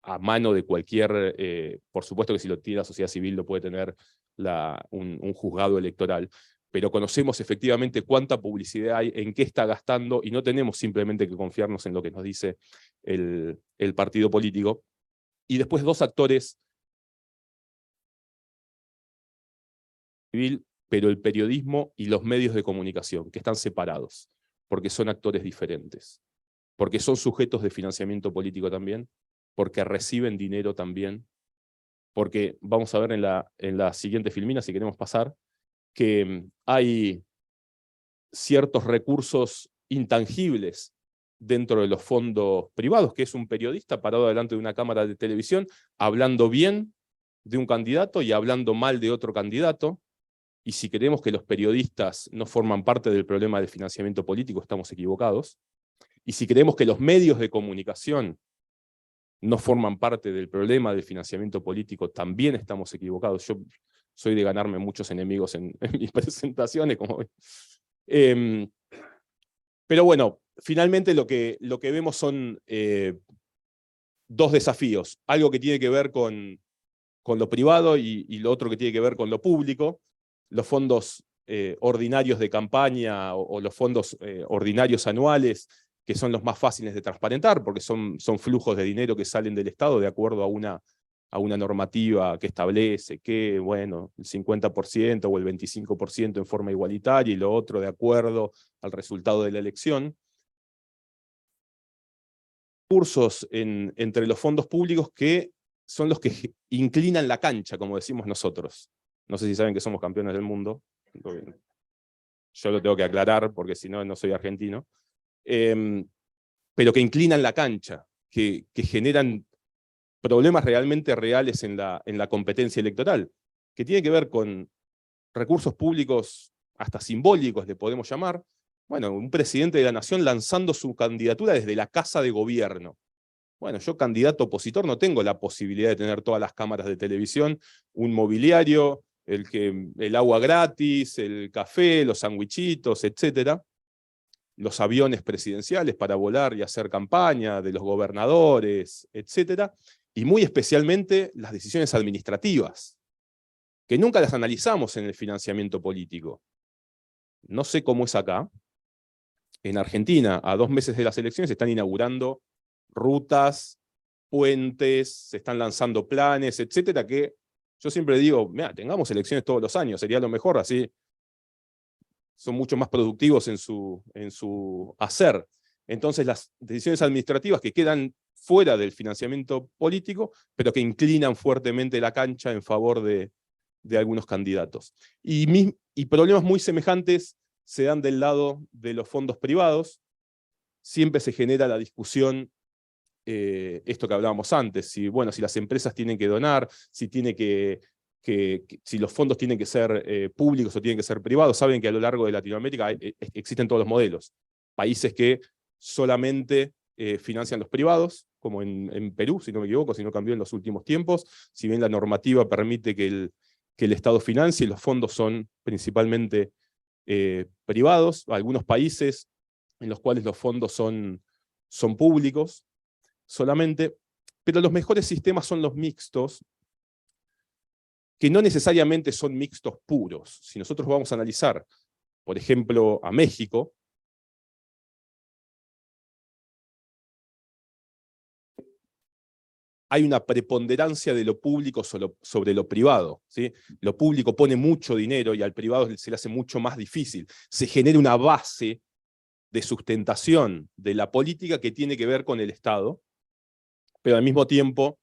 E: a mano de cualquier, por supuesto que si lo tiene la sociedad civil lo puede tener un juzgado electoral, pero conocemos efectivamente cuánta publicidad hay, en qué está gastando, y no tenemos simplemente que confiarnos en lo que nos dice el partido político. Y después dos actores civil, pero el periodismo y los medios de comunicación, que están separados, porque son actores diferentes. porque son sujetos de financiamiento político también, porque reciben dinero también, porque vamos a ver en la siguiente filmina, si queremos pasar, que hay ciertos recursos intangibles dentro de los fondos privados, que es un periodista parado delante de una cámara de televisión, hablando bien de un candidato y hablando mal de otro candidato, y si creemos que los periodistas no forman parte del problema de financiamiento político, estamos equivocados, y si creemos que los medios de comunicación no forman parte del problema del financiamiento político, también estamos equivocados. Yo soy de ganarme muchos enemigos en mis presentaciones, como ven. Pero bueno, finalmente lo que vemos son dos desafíos. Algo que tiene que ver con lo privado y lo otro que tiene que ver con lo público. Los fondos ordinarios de campaña o los fondos ordinarios anuales, que son los más fáciles de transparentar, porque son flujos de dinero que salen del Estado de acuerdo a una normativa que establece que, bueno, el 50% o el 25% en forma igualitaria y lo otro de acuerdo al resultado de la elección. Recursos entre los fondos públicos que son los que inclinan la cancha, como decimos nosotros. No sé si saben que somos campeones del mundo. Yo lo tengo que aclarar porque si no, no soy argentino. Pero que inclinan la cancha, que generan problemas realmente reales en la competencia electoral, que tiene que ver con recursos públicos hasta simbólicos, le podemos llamar. Bueno, un presidente de la nación lanzando su candidatura desde la casa de gobierno. Bueno, yo candidato opositor no tengo la posibilidad de tener todas las cámaras de televisión, un mobiliario, el agua gratis, el café, los sandwichitos, etcétera. Los aviones presidenciales para volar y hacer campaña, de los gobernadores, etcétera. Y muy especialmente las decisiones administrativas, que nunca las analizamos en el financiamiento político. No sé cómo es acá. En Argentina, a 2 meses de las elecciones, se están inaugurando rutas, puentes, se están lanzando planes, etcétera, que yo siempre digo, mira, tengamos elecciones todos los años, sería lo mejor, así son mucho más productivos en su hacer. Entonces las decisiones administrativas que quedan fuera del financiamiento político, pero que inclinan fuertemente la cancha en favor de algunos candidatos. Y problemas muy semejantes se dan del lado de los fondos privados. Siempre se genera la discusión, esto que hablábamos antes, si las empresas tienen que donar, si los fondos tienen que ser públicos o tienen que ser privados. Saben que a lo largo de Latinoamérica existen todos los modelos. Países que solamente financian los privados, como en Perú, si no me equivoco, si no cambió en los últimos tiempos. Si bien la normativa permite que el Estado financie, los fondos son principalmente privados. Algunos países en los cuales los fondos son públicos solamente, pero los mejores sistemas son los mixtos, que no necesariamente son mixtos puros. Si nosotros vamos a analizar, por ejemplo, a México, hay una preponderancia de lo público sobre lo privado, ¿sí? Lo público pone mucho dinero y al privado se le hace mucho más difícil. Se genera una base de sustentación de la política que tiene que ver con el Estado, pero al mismo tiempo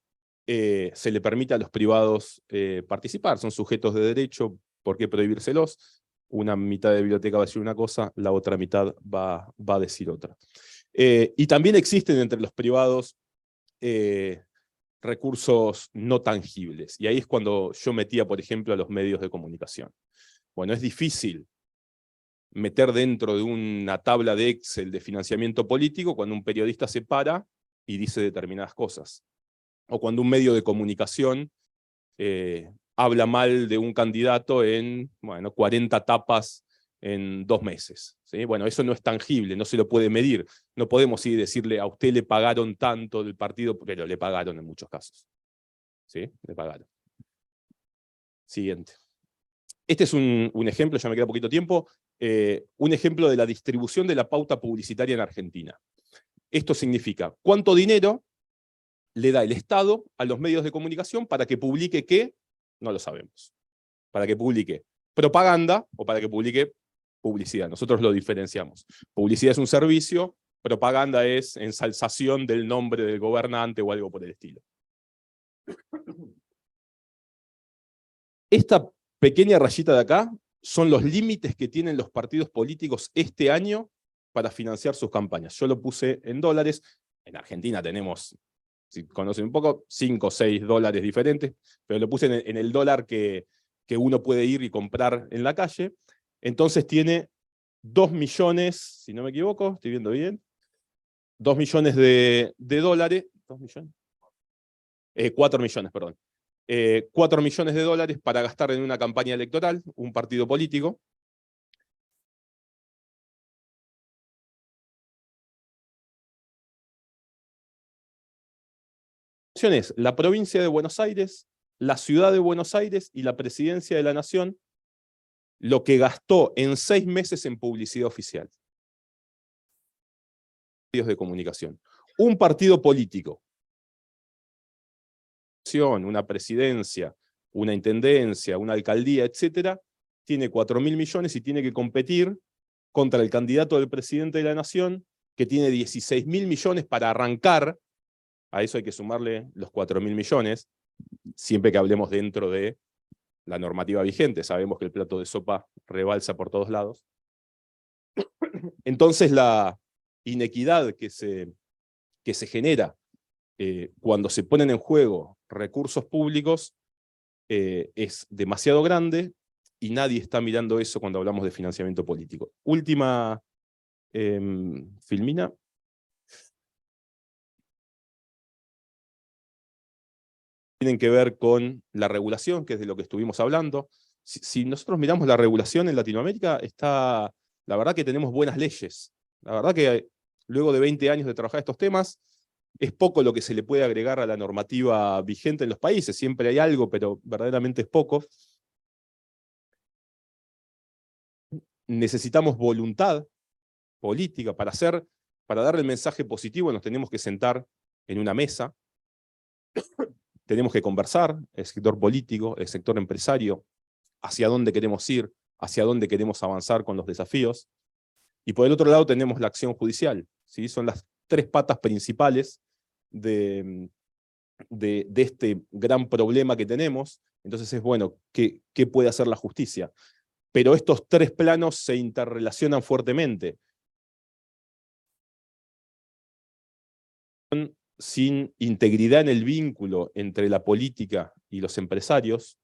E: se le permite a los privados participar. Son sujetos de derecho, ¿por qué prohibírselos? Una mitad de la biblioteca va a decir una cosa, la otra mitad va a decir otra. Y también existen entre los privados recursos no tangibles. Y ahí es cuando yo metía, por ejemplo, a los medios de comunicación. Bueno, es difícil meter dentro de una tabla de Excel de financiamiento político cuando un periodista se para y dice determinadas cosas. O cuando un medio de comunicación habla mal de un candidato en 40 tapas en 2 meses. ¿Sí? Bueno, eso no es tangible, no se lo puede medir. No podemos ir y decirle, a usted le pagaron tanto del partido, pero le pagaron en muchos casos. ¿Sí? Le pagaron. Siguiente. Este es un ejemplo, ya me queda poquito tiempo, un ejemplo de la distribución de la pauta publicitaria en Argentina. Esto significa, ¿cuánto dinero le da el Estado a los medios de comunicación para que publique qué? No lo sabemos. Para que publique propaganda o para que publique publicidad. Nosotros lo diferenciamos. Publicidad es un servicio, propaganda es ensalzación del nombre del gobernante o algo por el estilo. Esta pequeña rayita de acá son los límites que tienen los partidos políticos este año para financiar sus campañas. Yo lo puse en dólares. En Argentina tenemos, si conocen un poco, 5 o 6 dólares diferentes, pero lo puse en el dólar que uno puede ir y comprar en la calle. Entonces tiene 2 millones, si no me equivoco, estoy viendo bien, 2 millones de dólares, 2 millones, 4 millones, perdón. 4 millones de dólares para gastar en una campaña electoral, un partido político. La provincia de Buenos Aires, la ciudad de Buenos Aires y la presidencia de la Nación, lo que gastó en 6 meses en publicidad oficial. Medios de comunicación. Un partido político, una presidencia, una intendencia, una alcaldía, etcétera, tiene 4.000 millones y tiene que competir contra el candidato del presidente de la Nación, que tiene 16.000 millones para arrancar. A eso hay que sumarle los 4.000 millones, siempre que hablemos dentro de la normativa vigente. Sabemos que el plato de sopa rebalsa por todos lados. Entonces la inequidad que se genera cuando se ponen en juego recursos públicos es demasiado grande y nadie está mirando eso cuando hablamos de financiamiento político. Última filmina. Tienen que ver con la regulación, que es de lo que estuvimos hablando. Si nosotros miramos la regulación en Latinoamérica, la verdad que tenemos buenas leyes. La verdad que luego de 20 años de trabajar estos temas, es poco lo que se le puede agregar a la normativa vigente en los países. Siempre hay algo, pero verdaderamente es poco. Necesitamos voluntad política para darle el mensaje positivo. Nos tenemos que sentar en una mesa. Tenemos que conversar, el sector político, el sector empresario, hacia dónde queremos ir, hacia dónde queremos avanzar con los desafíos. Y por el otro lado tenemos la acción judicial, ¿sí? Son las 3 patas principales de este gran problema que tenemos. Entonces es bueno, ¿qué puede hacer la justicia? Pero estos 3 planos se interrelacionan fuertemente. Sin integridad en el vínculo entre la política y los empresarios,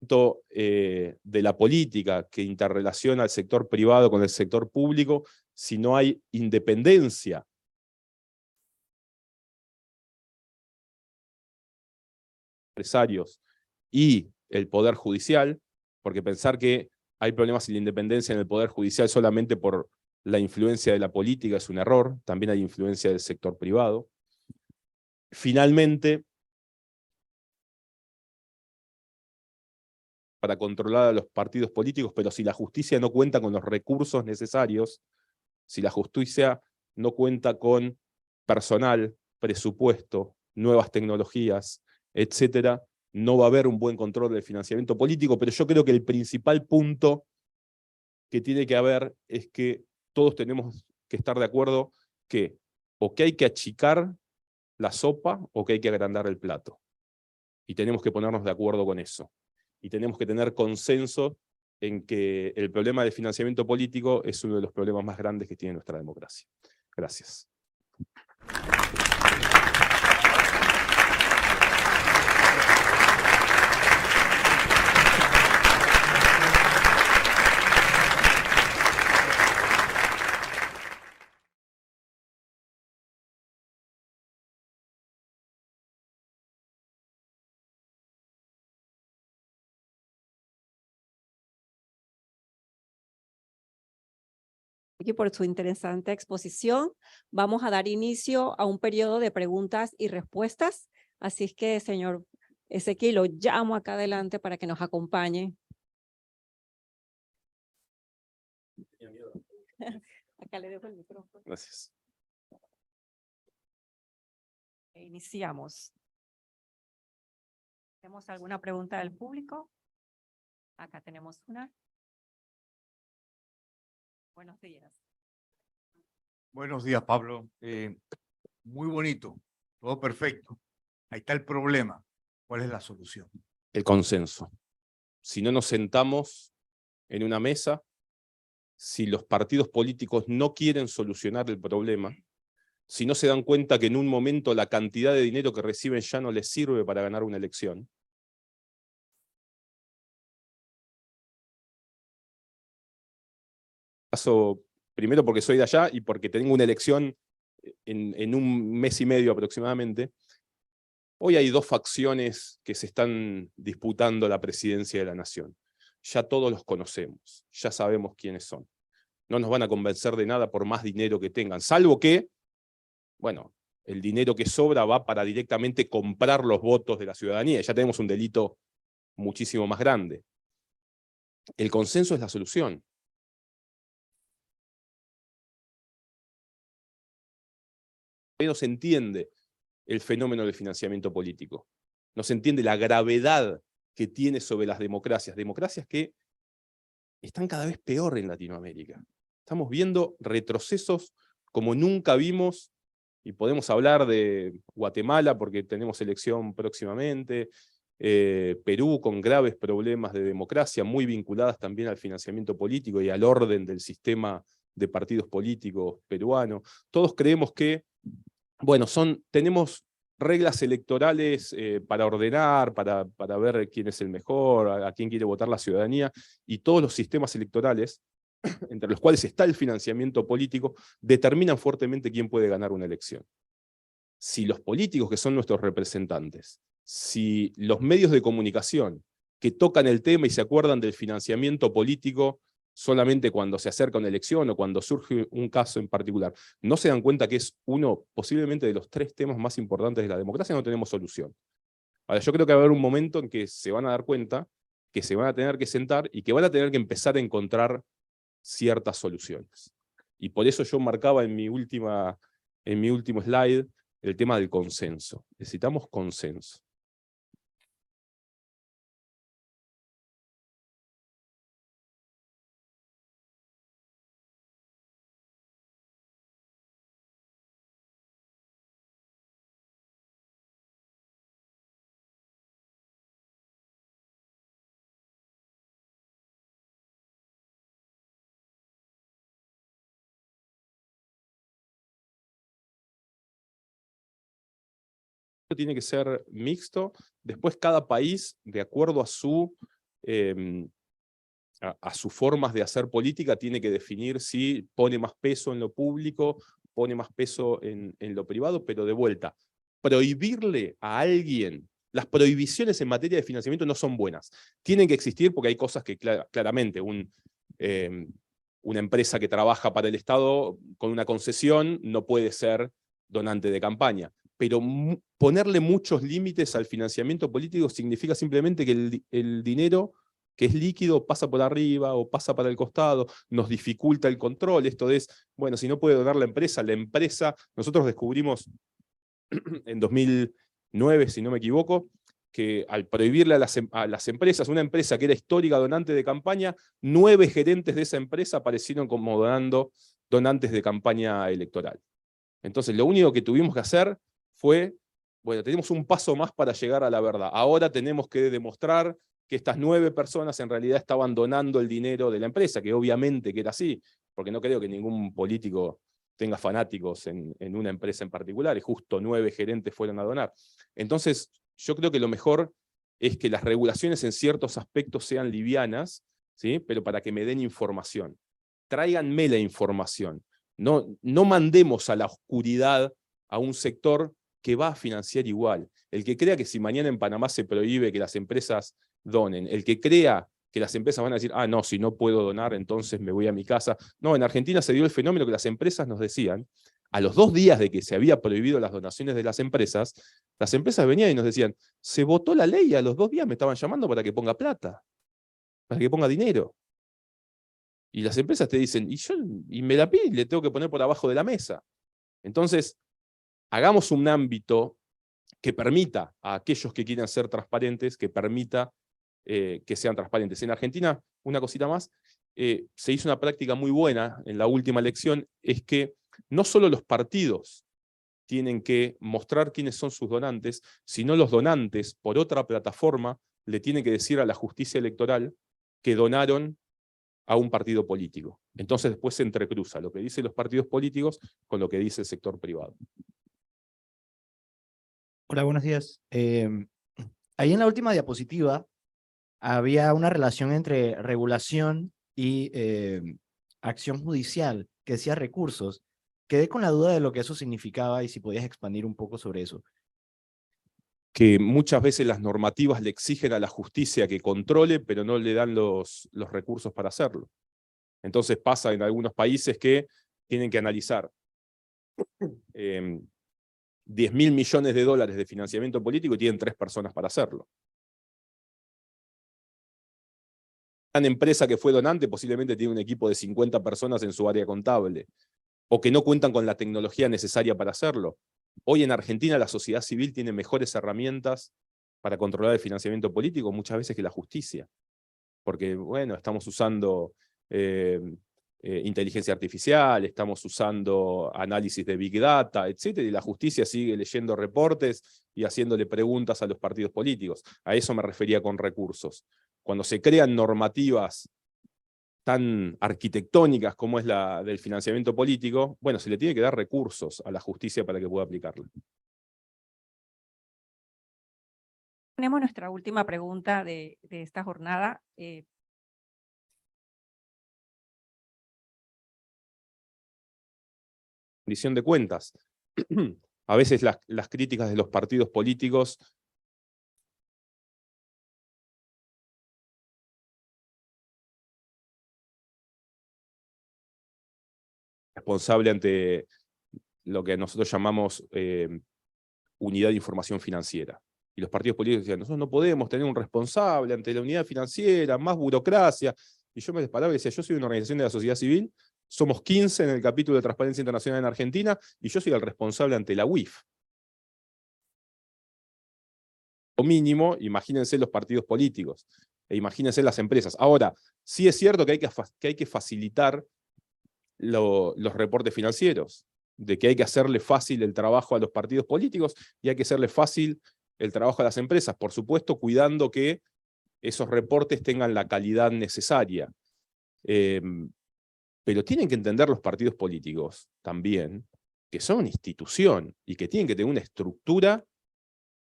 E: de la política que interrelaciona al sector privado con el sector público, si no hay independencia empresarios y el Poder Judicial, porque pensar que hay problemas en la independencia en el Poder Judicial solamente por la influencia de la política es un error, también hay influencia del sector privado. Finalmente, para controlar a los partidos políticos, pero si la justicia no cuenta con los recursos necesarios, si la justicia no cuenta con personal, presupuesto, nuevas tecnologías, etcétera, no va a haber un buen control del financiamiento político, pero yo creo que el principal punto que tiene que haber es que todos tenemos que estar de acuerdo que o que hay que achicar la sopa o que hay que agrandar el plato. Y tenemos que ponernos de acuerdo con eso. Y tenemos que tener consenso en que el problema de financiamiento político es uno de los problemas más grandes que tiene nuestra democracia. Gracias.
D: Y por su interesante exposición. Vamos a dar inicio a un periodo de preguntas y respuestas. Así es que, señor Ezequiel, lo llamo acá adelante para que nos acompañe. Acá le dejo el micrófono.
E: Gracias.
D: Iniciamos. ¿Tenemos alguna pregunta del público? Acá tenemos una. Buenos días.
F: Buenos días, Pablo. Muy bonito, todo perfecto. Ahí está el problema. ¿Cuál es la solución?
E: El consenso. Si no nos sentamos en una mesa, si los partidos políticos no quieren solucionar el problema, si no se dan cuenta que en un momento la cantidad de dinero que reciben ya no les sirve para ganar una elección, paso primero porque soy de allá y porque tengo una elección en un mes y medio aproximadamente. Hoy hay dos facciones que se están disputando la presidencia de la nación. Ya todos los conocemos, ya sabemos quiénes son. No nos van a convencer de nada por más dinero que tengan, salvo que, bueno, el dinero que sobra va para directamente comprar los votos de la ciudadanía. Ya tenemos un delito muchísimo más grande. El consenso es la solución. No se entiende el fenómeno del financiamiento político. No se entiende la gravedad que tiene sobre las democracias. Democracias que están cada vez peor en Latinoamérica. Estamos viendo retrocesos como nunca vimos, y podemos hablar de Guatemala porque tenemos elección próximamente, Perú con graves problemas de democracia, muy vinculadas también al financiamiento político y al orden del sistema de partidos políticos peruano. Todos creemos que, bueno, tenemos reglas electorales para ordenar, para ver quién es el mejor, a quién quiere votar la ciudadanía, y todos los sistemas electorales, entre los cuales está el financiamiento político, determinan fuertemente quién puede ganar una elección. Si los políticos que son nuestros representantes, si los medios de comunicación que tocan el tema y se acuerdan del financiamiento político solamente cuando se acerca una elección o cuando surge un caso en particular, no se dan cuenta que es uno posiblemente de los 3 temas más importantes de la democracia, no tenemos solución. Ahora, yo creo que va a haber un momento en que se van a dar cuenta que se van a tener que sentar y que van a tener que empezar a encontrar ciertas soluciones. Y por eso yo marcaba en mi último slide el tema del consenso. Necesitamos consenso. Tiene que ser mixto. Después cada país, de acuerdo a sus formas de hacer política, tiene que definir si pone más peso en lo público, pone más peso en lo privado, pero de vuelta, prohibirle a alguien, las prohibiciones en materia de financiamiento no son buenas. Tienen que existir porque hay cosas que claramente una empresa que trabaja para el Estado con una concesión no puede ser donante de campaña. Pero ponerle muchos límites al financiamiento político significa simplemente que el dinero que es líquido pasa por arriba o pasa para el costado, nos dificulta el control. Esto es, bueno, si no puede donar la empresa, nosotros descubrimos en 2009, si no me equivoco, que al prohibirle a las empresas, una empresa que era histórica donante de campaña, 9 gerentes de esa empresa aparecieron como donantes de campaña electoral. Entonces lo único que tuvimos que hacer fue, bueno, tenemos un paso más para llegar a la verdad. Ahora tenemos que demostrar que estas 9 personas en realidad estaban donando el dinero de la empresa, que obviamente que era así, porque no creo que ningún político tenga fanáticos en una empresa en particular, y justo 9 gerentes fueron a donar. Entonces, yo creo que lo mejor es que las regulaciones en ciertos aspectos sean livianas, ¿sí? Pero para que me den información. Tráiganme la información. No mandemos a la oscuridad a un sector que va a financiar igual. El que crea que si mañana en Panamá se prohíbe que las empresas donen, el que crea que las empresas van a decir, no, si no puedo donar, entonces me voy a mi casa. No, en Argentina se dio el fenómeno que las empresas nos decían, a los 2 días de que se había prohibido las donaciones de las empresas venían y nos decían, se votó la ley, a los 2 días me estaban llamando para que ponga plata, para que ponga dinero. Y las empresas te dicen, y me la pide y le tengo que poner por abajo de la mesa. Entonces, hagamos un ámbito que permita a aquellos que quieran ser transparentes, que permita que sean transparentes. En Argentina, una cosita más, se hizo una práctica muy buena en la última elección, es que no solo los partidos tienen que mostrar quiénes son sus donantes, sino los donantes, por otra plataforma, le tienen que decir a la justicia electoral que donaron a un partido político. Entonces después se entrecruza lo que dicen los partidos políticos con lo que dice el sector privado.
G: Hola, buenos días. Ahí en la última diapositiva había una relación entre regulación y acción judicial, que decía recursos. Quedé con la duda de lo que eso significaba y si podías expandir un poco sobre eso.
E: Que muchas veces las normativas le exigen a la justicia que controle, pero no le dan los recursos para hacerlo. Entonces pasa en algunos países que tienen que analizar 10.000 millones de dólares de financiamiento político y tienen 3 personas para hacerlo. Una empresa que fue donante posiblemente tiene un equipo de 50 personas en su área contable, o que no cuentan con la tecnología necesaria para hacerlo. Hoy en Argentina la sociedad civil tiene mejores herramientas para controlar el financiamiento político muchas veces que la justicia. Porque, bueno, estamos usando inteligencia artificial, estamos usando análisis de Big Data, etc. Y la justicia sigue leyendo reportes y haciéndole preguntas a los partidos políticos. A eso me refería con recursos. Cuando se crean normativas tan arquitectónicas como es la del financiamiento político, bueno, se le tiene que dar recursos a la justicia para que pueda aplicarla.
D: Tenemos nuestra última pregunta de esta jornada.
E: Rendición de cuentas. A veces las críticas de los partidos políticos responsable ante lo que nosotros llamamos unidad de información financiera. Y los partidos políticos decían, nosotros no podemos tener un responsable ante la unidad financiera, más burocracia. Y yo me disparaba y decía, yo soy una organización de la sociedad civil, somos 15 en el capítulo de Transparencia Internacional en Argentina, y yo soy el responsable ante la UIF. O mínimo, imagínense los partidos políticos, e imagínense las empresas. Ahora, sí es cierto que hay que facilitar los reportes financieros, de que hay que hacerle fácil el trabajo a los partidos políticos y hay que hacerle fácil el trabajo a las empresas, por supuesto cuidando que esos reportes tengan la calidad necesaria. Pero tienen que entender los partidos políticos también que son una institución y que tienen que tener una estructura,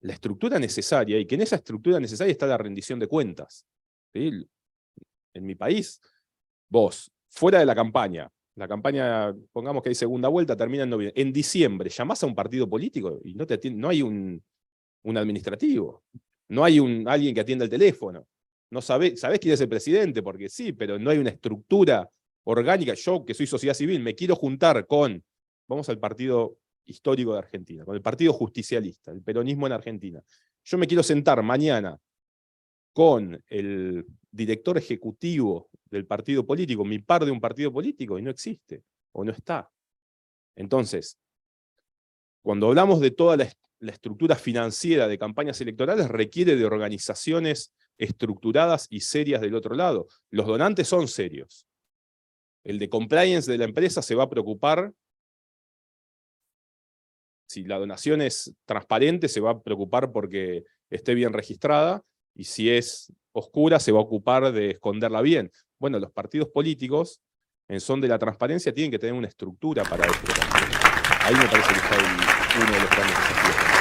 E: la estructura necesaria, y que en esa estructura necesaria está la rendición de cuentas. ¿Sí? En mi país, vos, fuera de la campaña, pongamos que hay segunda vuelta, termina en noviembre. En diciembre llamás a un partido político y no hay un administrativo, no hay alguien que atienda el teléfono. No sabés quién es el presidente, porque sí, pero no hay una estructura orgánica. Yo, que soy sociedad civil, me quiero juntar vamos al partido histórico de Argentina, con el partido justicialista, el peronismo en Argentina. Yo me quiero sentar mañana con el director ejecutivo del partido político, mi par de un partido político, y no existe, o no está. Entonces, cuando hablamos de toda la estructura financiera de campañas electorales, requiere de organizaciones estructuradas y serias del otro lado. Los donantes son serios. El de compliance de la empresa se va a preocupar, si la donación es transparente, se va a preocupar porque esté bien registrada, y si es oscura, se va a ocupar de esconderla bien. Bueno, los partidos políticos, en son de la transparencia, tienen que tener una estructura para esto. Ahí me parece que está uno de los grandes desafíos.